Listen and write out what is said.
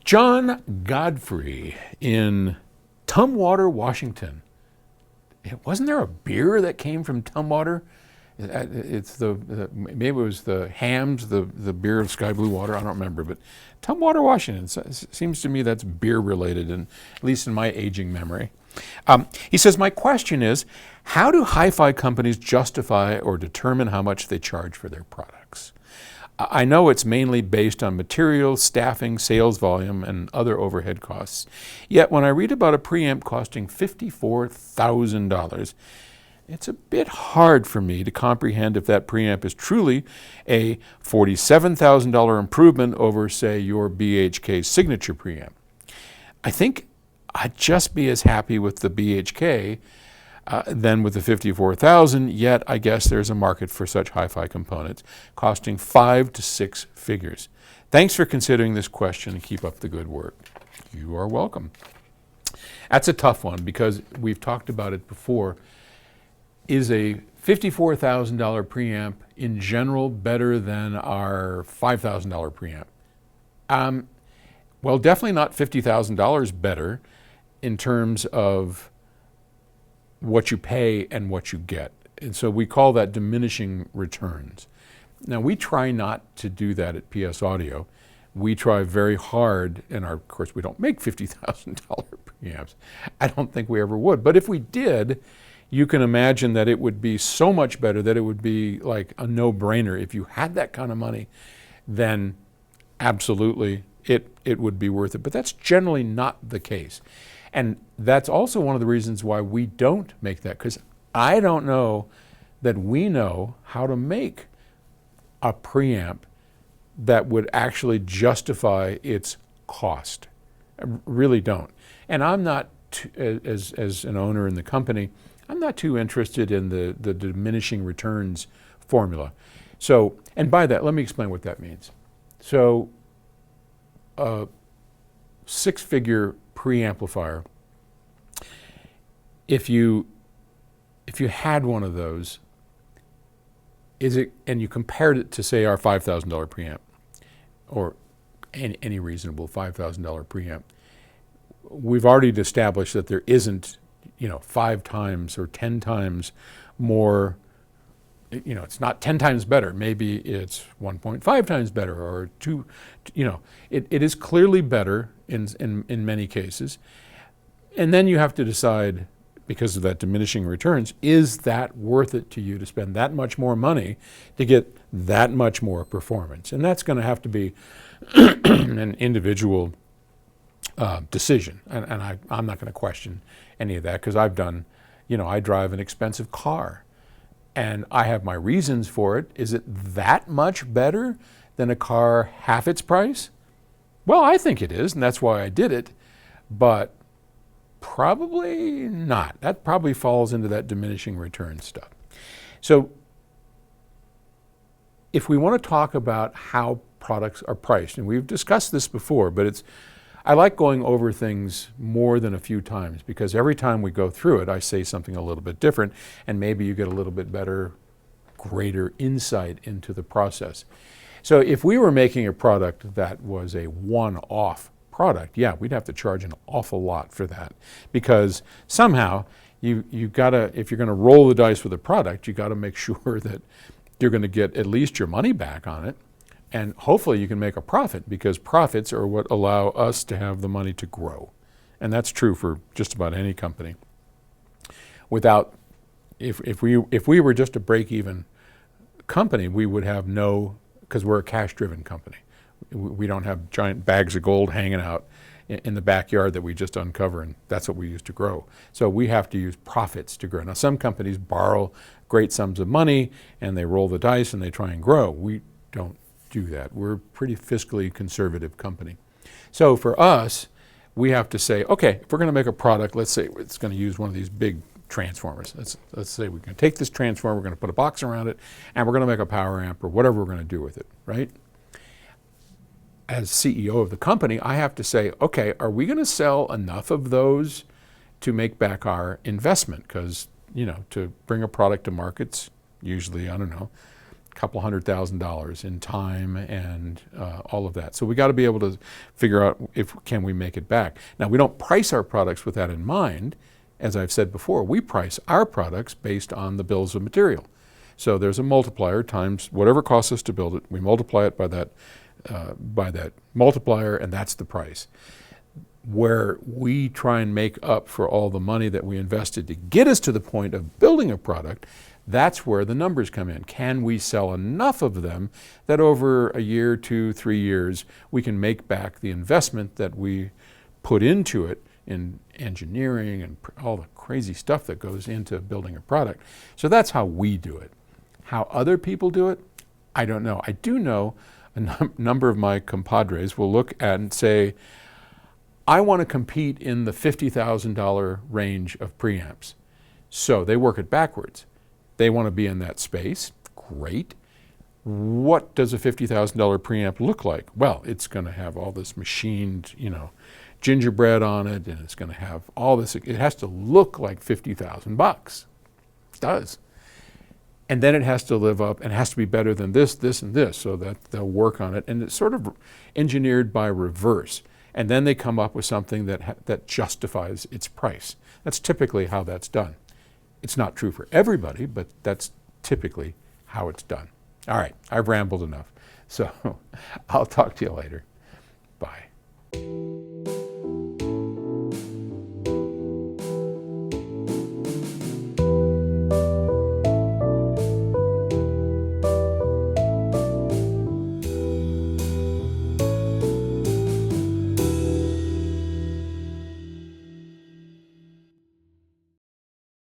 John Godfrey in Tumwater, Washington. Wasn't there a beer that came from Tumwater? It's maybe it was the Hams, the beer of sky blue water. I don't remember, but Tumwater, Washington. Seems to me that's beer related, and at least in my aging memory. He says, my question is, how do hi-fi companies justify or determine how much they charge for their products? I know it's mainly based on material, staffing, sales volume, and other overhead costs. Yet when I read about a preamp costing $54,000, it's a bit hard for me to comprehend if that preamp is truly a $47,000 improvement over, say, your BHK signature preamp. I think I'd just be as happy with the BHK than with the $54,000, yet I guess there's a market for such hi-fi components costing 5 to 6 figures. Thanks for considering this question and keep up the good work. You are welcome. That's a tough one because we've talked about it before. Is a $54,000 preamp in general better than our $5,000 preamp? Well, definitely not $50,000 better in terms of what you pay and what you get. And so we call that diminishing returns. Now, we try not to do that at PS Audio. We try very hard, and of course, we don't make $50,000 preamps. I don't think we ever would. But if we did, you can imagine that it would be so much better that it would be like a no-brainer. If you had that kind of money, then absolutely it would be worth it. But that's generally not the case. And that's also one of the reasons why we don't make that, because I don't know that we know how to make a preamp that would actually justify its cost. I really don't. And I'm not, as an owner in the company, I'm not too interested in the diminishing returns formula. So, and by that, let me explain what that means. So, a 6-figure preamplifier, if you had one of those, and you compared it to, say, our $5,000 preamp, or any reasonable $5,000 preamp, we've already established that there isn't 5 times or 10 times more, it's not 10 times better. Maybe it's 1.5 times better or 2, it is clearly better in many cases. And then you have to decide, because of that diminishing returns, is that worth it to you to spend that much more money to get that much more performance? And that's going to have to be an individual decision. And I'm not going to question any of that because I've done, I drive an expensive car and I have my reasons for it. Is it that much better than a car half its price? Well, I think it is, and that's why I did it, but probably not. That probably falls into that diminishing return stuff. So if we want to talk about how products are priced, and we've discussed this before, but I like going over things more than a few times because every time we go through it, I say something a little bit different, and maybe you get a little bit better, greater insight into the process. So if we were making a product that was a one-off product, yeah, we'd have to charge an awful lot for that because somehow you gotta, if you're going to roll the dice with a product, you got to make sure that you're going to get at least your money back on it. And hopefully you can make a profit because profits are what allow us to have the money to grow. And that's true for just about any company. If we were just a break-even company, we would have because we're a cash-driven company. We don't have giant bags of gold hanging out in the backyard that we just uncover, and that's what we use to grow. So we have to use profits to grow. Now, some companies borrow great sums of money, and they roll the dice, and they try and grow. We don't do that. We're a pretty fiscally conservative company. So for us, we have to say, okay, if we're going to make a product, let's say it's going to use one of these big transformers. Let's say we're going to take this transformer, we're going to put a box around it, and we're going to make a power amp or whatever we're going to do with it, right? As CEO of the company, I have to say, okay, are we going to sell enough of those to make back our investment? Because, to bring a product to market's usually, couple $100,000 in time and all of that. So we got to be able to figure out if can we make it back. Now, we don't price our products with that in mind. As I've said before, we price our products based on the bills of material. So there's a multiplier times whatever it costs us to build it. We multiply it by that multiplier, and that's the price. Where we try and make up for all the money that we invested to get us to the point of building a product, that's where the numbers come in. Can we sell enough of them that over a year, 2, 3 years, we can make back the investment that we put into it in engineering and all the crazy stuff that goes into building a product? So that's how we do it. How other people do it, I don't know. I do know a number of my compadres will look at and say, I want to compete in the $50,000 range of preamps. So they work it backwards. They want to be in that space. Great. What does a $50,000 preamp look like? Well, it's going to have all this machined, gingerbread on it, and it's going to have all this. It has to look like $50,000. It does. And then it has to live up and has to be better than this, this, and this, so that they'll work on it. And it's sort of engineered by reverse. And then they come up with something that justifies its price. That's typically how that's done. It's not true for everybody, but that's typically how it's done. All right, I've rambled enough. So I'll talk to you later. Bye.